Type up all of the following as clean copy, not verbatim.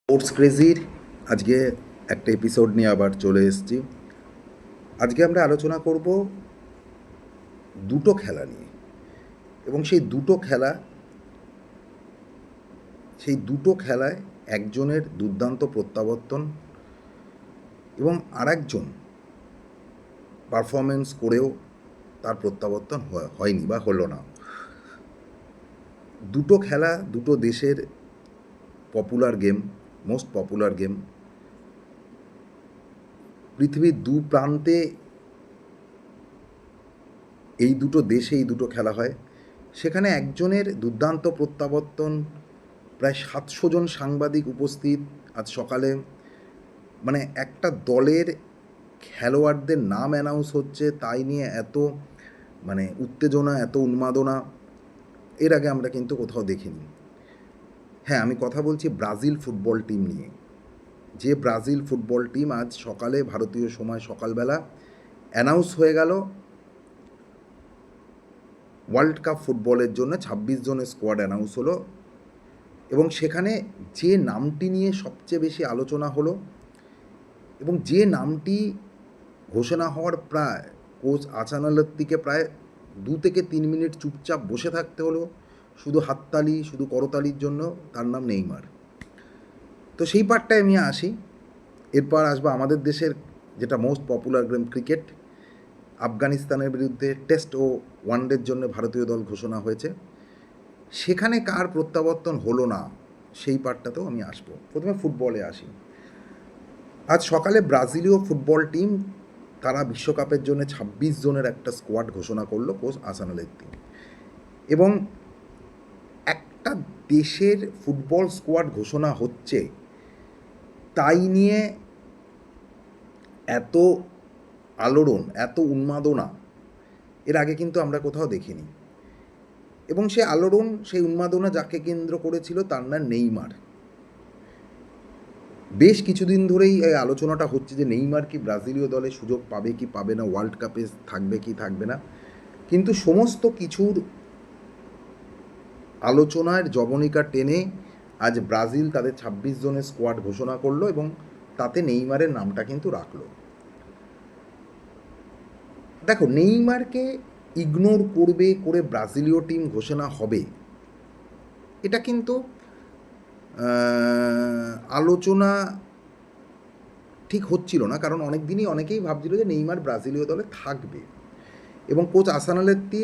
Sports ক্রেজির আজকে একটা episode নিয়ে আবার চলে এসেছি। আজকে আমরা আলোচনা করব দুটো খেলা নিয়ে, এবং সেই দুটো খেলায় একজনের দুর্দান্ত প্রত্যাবর্তন এবং আরেকজন পারফরমেন্স করেও তার প্রত্যাবর্তন হয়নি বা হলো না। দুটো খেলা দুটো দেশের popular game, most popular game. পৃথিবীর দু প্রান্তে এই দুটো দেশে এই দুটো খেলা হয়। সেখানে একজনের দুর্দান্ত প্রত্যাবর্তন, প্রায় 700 জন সাংবাদিক উপস্থিত আজ সকালে। মানে একটা দলের খেলোয়াড়দের নাম অ্যানাউন্স হচ্ছে, তাই নিয়ে এত উত্তেজনা, এত উন্মাদনা এর আগে আমরা কিন্তু কোথাও দেখিনি। হ্যাঁ, আমি কথা বলছি ব্রাজিল ফুটবল টিম নিয়ে। যে ব্রাজিল ফুটবল টিম আজ সকালে, ভারতীয় সময় সকালবেলা অ্যানাউন্স হয়ে গেল ওয়ার্ল্ড কাপ ফুটবলের জন্য 26 জনের স্কোয়াড অ্যানাউন্স হলো। এবং সেখানে যে নামটি নিয়ে সবচেয়ে বেশি আলোচনা হলো এবং যে নামটি ঘোষণা হওয়ার প্রায় কোচ আচানালত্তিকে প্রায় 2 থেকে 3 মিনিট চুপচাপ বসে থাকতে হলো, শুধু হাততালি, শুধু করতালির জন্য, তার নাম নেইমার। তো সেই পার্টটায় আমি আসি। এরপর আসবো আমাদের দেশের যেটা মোস্ট পপুলার গেম, ক্রিকেট। আফগানিস্তানের বিরুদ্ধে টেস্ট ও ওয়ানডের জন্য ভারতীয় দল ঘোষণা হয়েছে, সেখানে কার প্রত্যাবর্তন হলো না সেই পার্টটাতেও আমি আসবো। প্রথমে ফুটবলে আসি। আজ সকালে ব্রাজিলীয় ফুটবল টিম তারা বিশ্বকাপের জন্য 26 জনের একটা স্কোয়াড ঘোষণা করলো কোচ আসানালেত্তি। এবং একটা দেশের ফুটবল স্কোয়াড ঘোষণা হচ্ছে, তাই নিয়ে এত আলোড়ন, এত উন্মাদনা এর আগে কিন্তু আমরা কোথাও দেখিনি। এবং সে আলোড়ন, সেই উন্মাদনা যাকে কেন্দ্র করেছিল তার নাম নেইমার। বেশ কিছুদিন ধরেই এই আলোচনাটা হচ্ছে যে নেইমার কি ব্রাজিলীয় দলে সুযোগ পাবে কি পাবে না, ওয়ার্ল্ড কাপে থাকবে কি থাকবে না। কিন্তু সমস্ত কিছুর আলোচনার জবনিকা টেনে আজ ব্রাজিল তাদের 26 জনের স্কোয়াড ঘোষণা করলো এবং তাতে নেইমারের নামটা কিন্তু রাখলো। দেখো, নেইমারকে ইগনোর করে ব্রাজিলীয় টিম ঘোষণা হবে, এটা কিন্তু আলোচনা ঠিক হচ্ছিল না। কারণ অনেক দিনই অনেকেই ভাবছিল যে নেইমার ব্রাজিলীয় দলে থাকবে। এবং কোচ আসানালেত্তি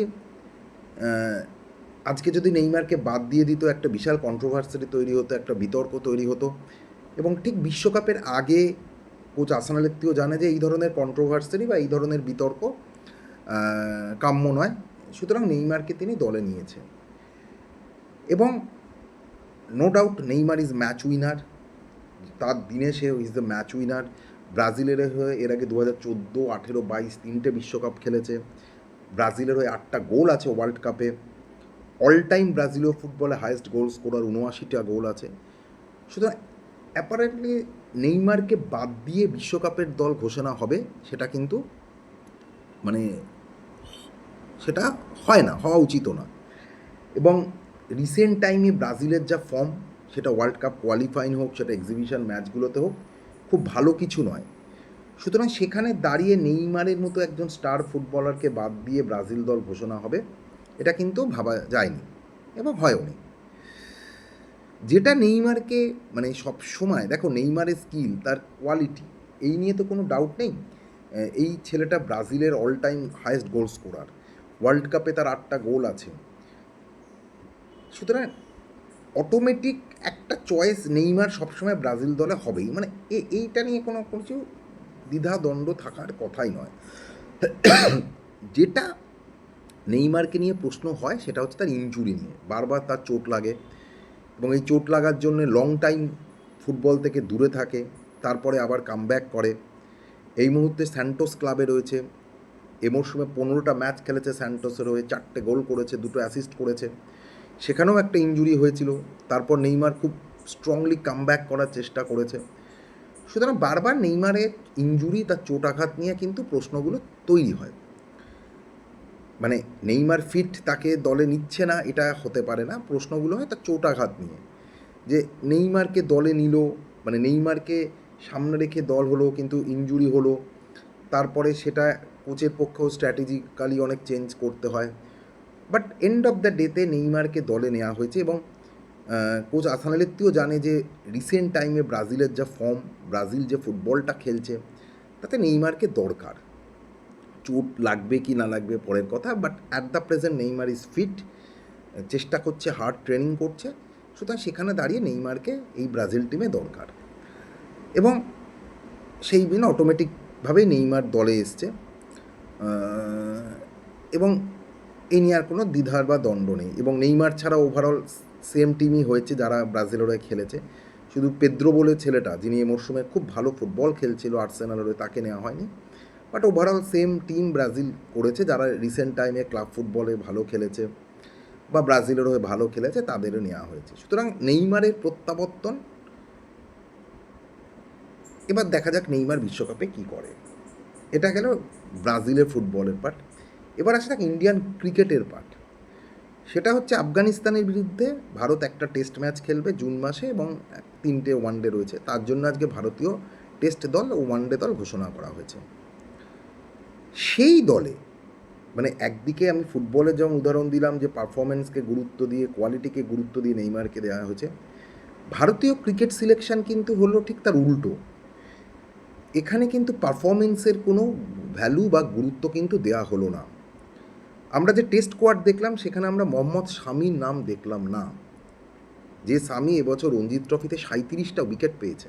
আজকে যদি নেইমারকে বাদ দিয়ে দিত, একটা বিশাল কন্ট্রোভার্সি তৈরি হতো, একটা বিতর্ক তৈরি হতো। এবং ঠিক বিশ্বকাপের আগে কোচ আসানালেত্তিও জানে যে এই ধরনের কন্ট্রোভার্সি বা এই ধরনের বিতর্ক কাম্য নয়, সুতরাং নেইমারকে তিনি দলে নিয়েছেন। এবং no doubt Neymar is match winner, তার দিনে সে ইজ দ্য ম্যাচ উইনার। ব্রাজিলের হয়ে এর আগে 2014, 18, 22 তিনটে বিশ্বকাপ খেলেছে। ব্রাজিলের হয়ে 8টা গোল আছে ওয়ার্ল্ড কাপে। অল টাইম ব্রাজিলীয় ফুটবলে হায়েস্ট গোল স্কোরার, 79টা গোল আছে। সুতরাং অ্যাপারেন্টলি নেইমারকে বাদ দিয়ে বিশ্বকাপের দল ঘোষণা হবে, সেটা কিন্তু মানে সেটা হয় না, হওয়া উচিতও না। এবং রিসেন্ট টাইমে ব্রাজিলের যা ফর্ম, সেটা ওয়ার্ল্ড কাপ কোয়ালিফাইং হোক, সেটা এক্সিবিশন ম্যাচগুলোতে হোক, খুব ভালো কিছু নয়। সুতরাং সেখানে দাঁড়িয়ে নেইমারের মতো একজন স্টার ফুটবলারকে বাদ দিয়ে ব্রাজিল দল ঘোষণা হবে, এটা কিন্তু ভাবা যায়নি এবং হয়ওনি। যেটা নেইমারকে সব সময়, দেখো নেইমারের স্কিল, তার কোয়ালিটি, এই নিয়ে তো কোনো ডাউট নেই। এই ছেলেটা ব্রাজিলের all time highest goal scorer, world কাপে তার 8টা গোল আছে। সুতরাং অটোমেটিক একটা চয়েস নেইমার সবসময় ব্রাজিল দলে হবেই। এইটা নিয়ে কোনো কিছু দ্বিধাদ্বন্দ্ব থাকার কথাই নয়। যেটা নেইমারকে নিয়ে প্রশ্ন হয় সেটা হচ্ছে তার ইনজুরি নিয়ে। বারবার তার চোট লাগে এবং এই চোট লাগার জন্য লং টাইম ফুটবল থেকে দূরে থাকে, তারপরে আবার কামব্যাক করে। এই মুহূর্তে স্যান্টোস ক্লাবে রয়েছে। এ মরশুমে 15টা ম্যাচ খেলেছে স্যান্টোসের হয়ে, 4টে গোল করেছে, 2টো অ্যাসিস্ট করেছে। সেখানেও একটা ইনজুরি হয়েছিল, তারপর নেইমার খুব স্ট্রংলি কামব্যাক করার চেষ্টা করেছে। সুতরাং বারবার নেইমারের ইনজুরি, তার চোট আঘাত নিয়ে কিন্তু প্রশ্নগুলো তৈরি হয়। নেইমার ফিট, তাকে দলে নিচ্ছে না, এটা হতে পারে না। প্রশ্নগুলো হয় তার চোট আঘাত নিয়ে, যে নেইমারকে দলে নিল, মানে নেইমারকে সামনে রেখে দল হলো, কিন্তু ইনজুরি হলো, তারপরে সেটা কোচের পক্ষেও স্ট্র্যাটেজিক্যালি অনেক চেঞ্জ করতে হয়। বাট এন্ড অফ দ্য ডেতে নেইমারকে দলে নেওয়া হয়েছে এবং কোচ আসানালেত্তিও জানে যে রিসেন্ট টাইমে ব্রাজিলের যা ফর্ম, ব্রাজিল যে ফুটবলটা খেলছে, তাতে নেইমারকে দরকার। চোট লাগবে কি না লাগবে পরের কথা, but at the present Neymar is fit, চেষ্টা করছে, হার্ড ট্রেনিং করছে, সুতরাং সেখানে দাঁড়িয়ে নেইমারকে এই ব্রাজিল টিমে দরকার। এবং সেই দিন অটোমেটিকভাবেই নেইমার দলে এসছে, এবং এই নিয়ে আর কোনো দ্বিধার বা দ্বন্দ্ব নেই। এবং নেইমার ছাড়া ওভারঅল সেম টিমই হয়েছে যারা ব্রাজিলের হয়ে খেলেছে, শুধু পেদ্রো বলে ছেলেটা যিনি এই মরশুমে খুব ভালো ফুটবল খেলছিল আর্সেনালের হয়ে, তাকে নেওয়া হয়নি। But overall same team Brazil করেছে, যারা রিসেন্ট টাইমে ক্লাব ফুটবলে ভালো খেলেছে বা ব্রাজিলের হয়ে ভালো খেলেছে তাদেরও নেওয়া হয়েছে। সুতরাং নেইমারের প্রত্যাবর্তন, এবার দেখা যাক নেইমার বিশ্বকাপে কী করে। এটা গেল ব্রাজিলের ফুটবলের পার্ট। এবার আসা যাক ইন্ডিয়ান ক্রিকেটের পার্ট। সেটা হচ্ছে আফগানিস্তানের বিরুদ্ধে ভারত একটা টেস্ট ম্যাচ খেলবে জুন মাসে, এবং 3টে ওয়ানডে রয়েছে। তার জন্য আজকে ভারতীয় টেস্ট দল ও ওয়ানডে দল ঘোষণা করা হয়েছে। সেই দলে মানে একদিকে আমি ফুটবলের যেমন উদাহরণ দিলাম যে পারফরমেন্সকে গুরুত্ব দিয়ে, কোয়ালিটিকে গুরুত্ব দিয়ে নেইমারকে দেওয়া হয়েছে, ভারতীয় ক্রিকেট সিলেকশন কিন্তু হলো ঠিক তার উল্টো। এখানে কিন্তু পারফরমেন্সের কোনো ভ্যালু বা গুরুত্ব কিন্তু দেওয়া হলো না। আমরা যে টেস্ট স্কোয়াড দেখলাম সেখানে আমরা মোহাম্মদ শামির নাম দেখলাম না, যে শামি এবছর রঞ্জিত ট্রফিতে 37টা উইকেট পেয়েছে,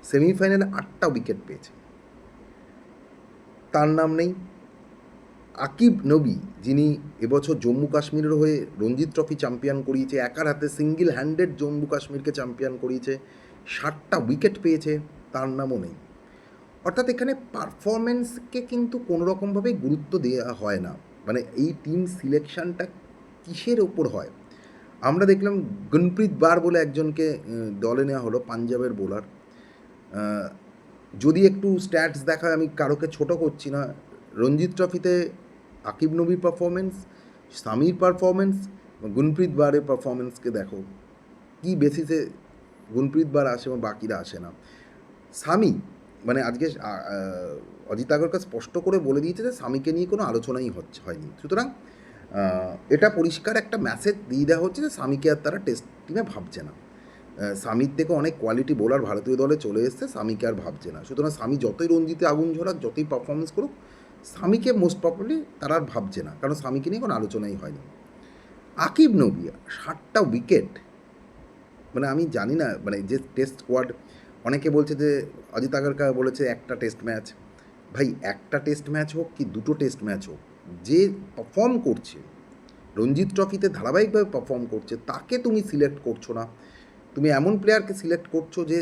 সেমিফাইনালে 8টা উইকেট পেয়েছে, তার নাম নেই। আকিব নবী, যিনি এবছর জম্মু কাশ্মীরের হয়ে রঞ্জিত ট্রফি চ্যাম্পিয়ন করিয়েছে, একার হাতে সিঙ্গেল হ্যান্ডেড জম্মু কাশ্মীরকে চ্যাম্পিয়ন করিয়েছে, 60টা উইকেট পেয়েছে, তার নামও নেই। অর্থাৎ এখানে পারফরমেন্সকে কিন্তু কোনোরকমভাবেই গুরুত্ব দেওয়া হয় না। মানে এই টিম সিলেকশনটা কিসের ওপর হয়? আমরা দেখলাম গুনপ্রীত বার বলে একজনকে দলে নেওয়া হলো, পাঞ্জাবের বোলার। যদি একটু স্ট্যাটস দেখায়, আমি কারোকে ছোট করছি না, রঞ্জিত ট্রফিতে আকিব নবীর পারফরমেন্স, সামির পারফরমেন্স, গুনপ্রীত বারের পারফরমেন্সকে দেখো, কী বেসিসে গুনপ্রীত বার আসে এবং বাকিরা আসে না। সামি মানে আজকে অজিত আগরকর স্পষ্ট করে বলে দিয়েছে যে সামিকে নিয়ে কোনো আলোচনাই হয়নি। সুতরাং এটা পরিষ্কার একটা মেসেজ দিয়ে দেওয়া হচ্ছে যে সামিকে আর তারা টেস্ট টিমে ভাবছে না। সামির থেকে অনেক কোয়ালিটি বোলার ভারতীয় দলে চলে এসছে, সামিকে আর ভাবছে না। সুতরাং সামি যতই রঞ্জিতে আগুন ঝরাক, যতই পারফরমেন্স করুক, সামিকে মোস্ট প্রবলি তারা আর ভাবছে না, কারণ সামিকে নিয়ে কোনো আলোচনাই হয়নি। আকিব নবী 60টা উইকেট, মানে আমি জানি না, মানে যে টেস্ট স্কোয়াড, অনেকে বলছে যে অজিত আগরকর বলেছে একটা টেস্ট ম্যাচ। ভাই একটা টেস্ট ম্যাচ হোক কি দুটো টেস্ট ম্যাচ হোক, যে পারফর্ম করছে রঞ্জিত ট্রফিতে ধারাবাহিকভাবে পারফর্ম করছে, তাকে তুমি সিলেক্ট করছো না। তুমি এমন প্লেয়ারকে সিলেক্ট করছো যে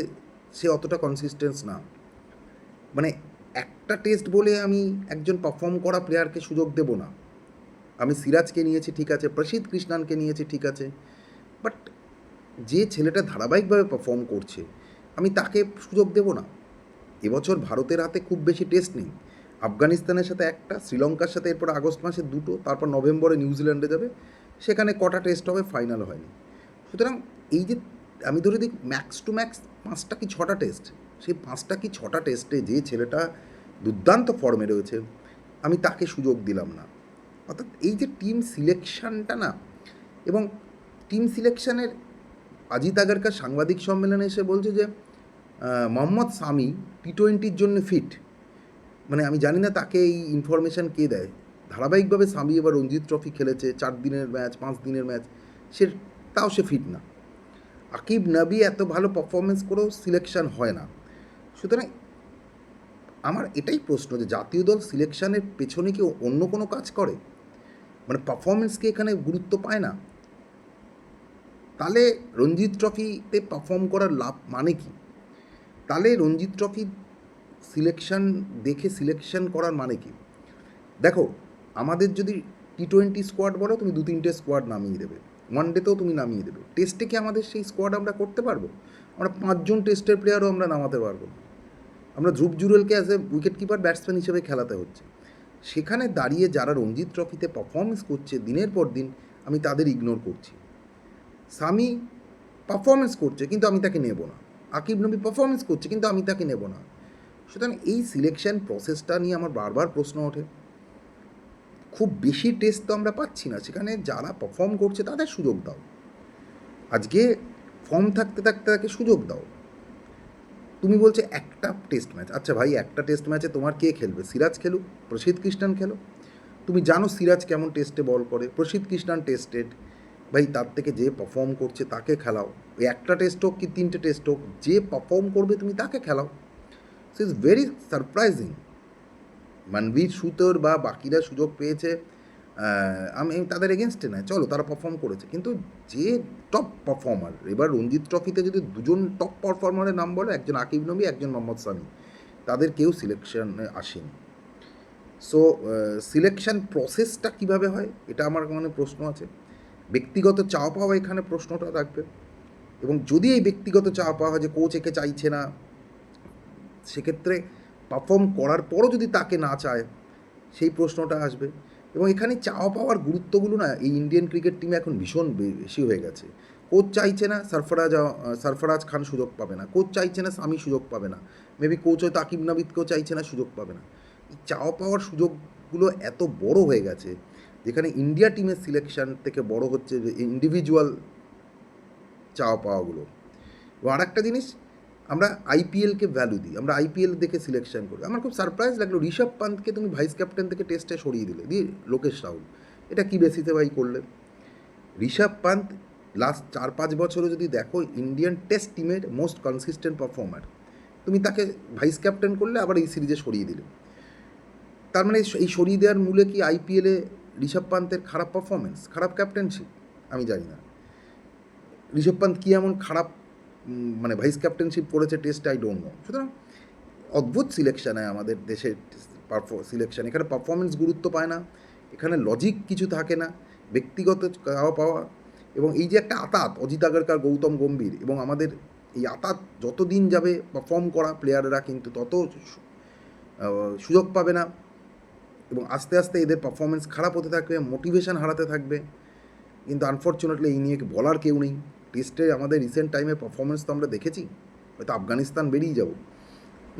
সে অতটা কনসিস্টেন্স না। মানে একটা টেস্ট বলে আমি একজন পারফর্ম করা প্লেয়ারকে সুযোগ দেব না। আমি সিরাজকে নিয়েছি ঠিক আছে, প্রসিদ্ধ কৃষ্ণানকে নিয়েছি ঠিক আছে, বাট যে ছেলেটা ধারাবাহিকভাবে পারফর্ম করছে আমি তাকে সুযোগ দেব না। এবছর ভারতের হাতে খুব বেশি টেস্ট নেই, আফগানিস্তানের সাথে একটা, শ্রীলঙ্কার সাথে এরপর আগস্ট মাসে 2টো, তারপর নভেম্বরে নিউজিল্যান্ডে যাবে, সেখানে কটা টেস্ট হবে, ফাইনাল হয়নি। সুতরাং এই যে আমি ধরে দিই ম্যাক্স টু ম্যাক্স 5টা কি 6টা টেস্ট, সেই 5টা কি 6টা টেস্টে যে ছেলেটা দুর্দান্ত ফর্মে রয়েছে আমি তাকে সুযোগ দিলাম না। অর্থাৎ এই যে টিম সিলেকশানটা না, এবং টিম সিলেকশানের অজিত আগরকর সাংবাদিক সম্মেলনে এসে বলছে যে মোহাম্মদ শামি টি20-র জন্য ফিট। মানে আমি জানি না তাকে এই ইনফরমেশান কে দেয়। ধারাবাহিকভাবে শামি এবার রঞ্জিত ট্রফি খেলেছে, 4 দিনের ম্যাচ, 5 দিনের ম্যাচ, তাও সে ফিট না। আকিব নবী এত ভালো পারফরমেন্স করেও সিলেকশন হয় না। সুতরাং আমার এটাই প্রশ্ন যে জাতীয় দল সিলেকশানের পেছনে কি অন্য কোনো কাজ করে? মানে পারফরমেন্স কি এখানে গুরুত্ব পায় না? তাহলে রঞ্জিত ট্রফিতে পারফর্ম করার লাভ মানে কি? তাহলে রঞ্জিত ট্রফি সিলেকশন দেখে সিলেকশন করার মানে কি? দেখো, আমাদের যদি টি20 স্কোয়াড বলো, তুমি 2-3টে স্কোয়াড নামিয়ে দেবে, ওয়ানডেতেও তুমি নামিয়ে দেবে, টেস্টে কি আমাদের সেই স্কোয়াড আমরা করতে পারবো? আমরা 5জন টেস্টের প্লেয়ারও আমরা নামাতে পারবো না। আমরা ধ্রুব জুরেলকে as a wicket keeper batsman হিসেবে খেলাতে হচ্ছে। সেখানে দাঁড়িয়ে যারা রঞ্জিত ট্রফিতে পারফরমেন্স করছে দিনের পর দিন, আমি তাদের ইগনোর করছি। সামি পারফরমেন্স করছে কিন্তু আমি তাকে নেব না। আকিব নবী পারফরমেন্স করছে কিন্তু আমি তাকে নেব না। সুতরাং এই সিলেকশন প্রসেসটা নিয়ে আমার বারবার প্রশ্ন ওঠে। খুব বেশি টেস্ট তো আমরা পাচ্ছি না, সেখানে যারা পারফর্ম করছে তাদের সুযোগ দাও। আজকে ফর্ম থাকতে থাকতে তাকে সুযোগ দাও। তুমি বলছো একটা টেস্ট ম্যাচ, আচ্ছা ভাই একটা টেস্ট ম্যাচে তোমার কে খেলবে? সিরাজ খেলুক, প্রসিদ্ধ কৃষ্ণান খেলো। তুমি জানো সিরাজ কেমন টেস্টে বল করে, প্রসিদ্ধ কৃষ্ণান টেস্টেড, ভাই তার থেকে যে পারফর্ম করছে তাকে খেলাও। ওই একটা টেস্ট হোক কি 3টে টেস্ট হোক, যে পারফর্ম করবে তুমি তাকে খেলাও। So it's very surprising Manvir সুতোর বা বাকিরা সুযোগ পেয়েছে, আমি তাদের এগেনস্টে নয়, চলো তারা পারফর্ম করেছে, কিন্তু যে টপ পারফর্মার, এবার রঞ্জিত ট্রফিতে যদি দুজন টপ পারফর্মারের নাম বলো, একজন আকিব নবী, একজন মোহাম্মদ সামি, তাদের কেউ সিলেকশনে আসেনি। সো সিলেকশন প্রসেসটা কীভাবে হয় এটা আমার মনে প্রশ্ন আছে। ব্যক্তিগত চাওয়া পাওয়া এখানে প্রশ্নটা থাকবে, এবং যদি এই ব্যক্তিগত চাওয়া পাওয়া হয় যে কোচ একে চাইছে না, সেক্ষেত্রে পারফর্ম করার পরও যদি তাকে না চায়, সেই প্রশ্নটা আসবে। এবং এখানে চাওয়া পাওয়ার গুরুত্বগুলো না এই ইন্ডিয়ান ক্রিকেট টিমে এখন ভীষণ বেশি হয়ে গেছে। কোচ চাইছে না সরফরাজ খান সুযোগ পাবে না, কোচ চাইছে না সামি সুযোগ পাবে না, মেবি কোচ হয়তো আকিব নাবিদকেও চাইছে না, সুযোগ পাবে না। এই চাওয়া পাওয়ার সুযোগগুলো এত বড় হয়ে গেছে, যেখানে ইন্ডিয়া টিমের সিলেকশন থেকে বড় হচ্ছে যে ইন্ডিভিজুয়াল চাওয়া পাওয়াগুলো। এবং আর একটা জিনিস, আমরা আইপিএলকে ভ্যালু দিই, আমরা আইপিএল দেখে সিলেকশন করি। আমার খুব সারপ্রাইজ লাগলো ঋষভ পান্তকে তুমি ভাইস ক্যাপ্টেন থেকে টেস্টে সরিয়ে দিলে, দিয়ে লোকেশ রাহুল, এটা কী বেসিসে ভাই করলে? ঋষভ পান্ত লাস্ট 4-5 বছরে যদি দেখো ইন্ডিয়ান টেস্ট টিমের মোস্ট কনসিস্টেন্ট পারফর্মার, তুমি তাকে ভাইস ক্যাপ্টেন করলে, আবার এই সিরিজে সরিয়ে দিলে। তার মানে এই সরিয়ে দেওয়ার মূলে কি আইপিএলে ঋষভ পান্তের খারাপ পারফরমেন্স, খারাপ ক্যাপ্টেনশিপ? আমি জানি না ঋষভ পান্ত কী এমন খারাপ মানে ভাইস ক্যাপ্টেনশিপ করেছে টেস্টে, আই ডোন্ট নো। সুতরাং অদ্ভুত সিলেকশান হয় আমাদের দেশের সিলেকশান, এখানে পারফরমেন্স গুরুত্ব পায় না, এখানে লজিক কিছু থাকে না, ব্যক্তিগত চাওয়া পাওয়া। এবং এই যে একটা আতাত, অজিত আগরকার, গৌতম গম্ভীর, এবং আমাদের এই আতাত যত দিন যাবে পারফর্ম করা প্লেয়াররা কিন্তু তত সুযোগ পাবে না, এবং আস্তে আস্তে এদের পারফরমেন্স খারাপ হতে থাকবে, মোটিভেশন হারাতে থাকবে। কিন্তু আনফর্চুনেটলি এই নিয়ে বলার কেউ নেই। টেস্টে আমাদের রিসেন্ট টাইমে পারফরমেন্স তো আমরা দেখেছি, হয়তো আফগানিস্তান বেরিয়ে যাব,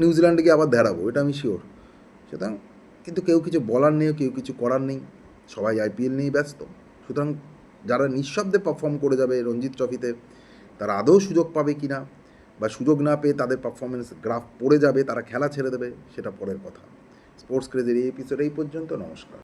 নিউজিল্যান্ডে গিয়ে আবার দাঁড়াবো, এটা আমি শিওর। সুতরাং কিন্তু কেউ কিছু বলার নেই, কেউ কিছু করার নেই, সবাই আইপিএল নিয়েই ব্যস্ত। সুতরাং যারা নিঃশব্দে পারফর্ম করে যাবে রঞ্জিত ট্রফিতে, তারা আদৌ সুযোগ পাবে কি না, বা সুযোগ না পেয়ে তাদের পারফরমেন্স গ্রাফ পড়ে যাবে, তারা খেলা ছেড়ে দেবে, সেটা পরের কথা। স্পোর্টস ক্রেজের এই এপিসোড এই পর্যন্ত। নমস্কার।